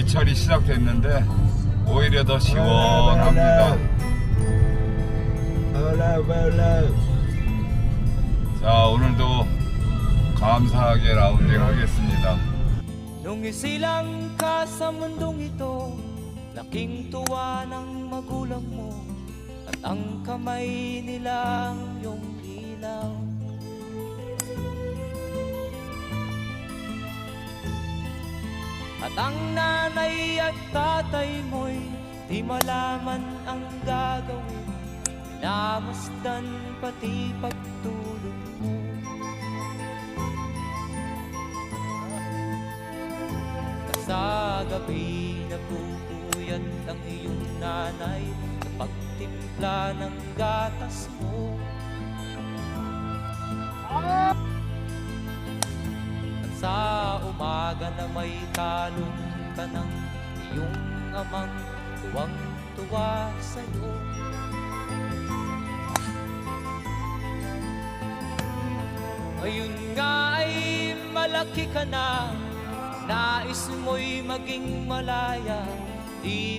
겨울철이 시작됐는데 오히려 더 시원합니다. 자, 오늘도 감사하게 라운딩 하겠습니다. Nung isilang ka sa mundong ito, laking tuwa ng magulang mo, at ang kamay nila ang iyong ilaw. At ang nanay at tatay mo'y di malaman ang gagawin, namasdan pati pagtulog mo. Sa gabi napupuyat ang iyong nanay sa pagtimpla ng gatas mo. At sa umaga na may talong ka ng iyong amang tuwang-tuwa sa'yo. Ngayon nga ay malaki ka na, nais mo'y maging malaya, di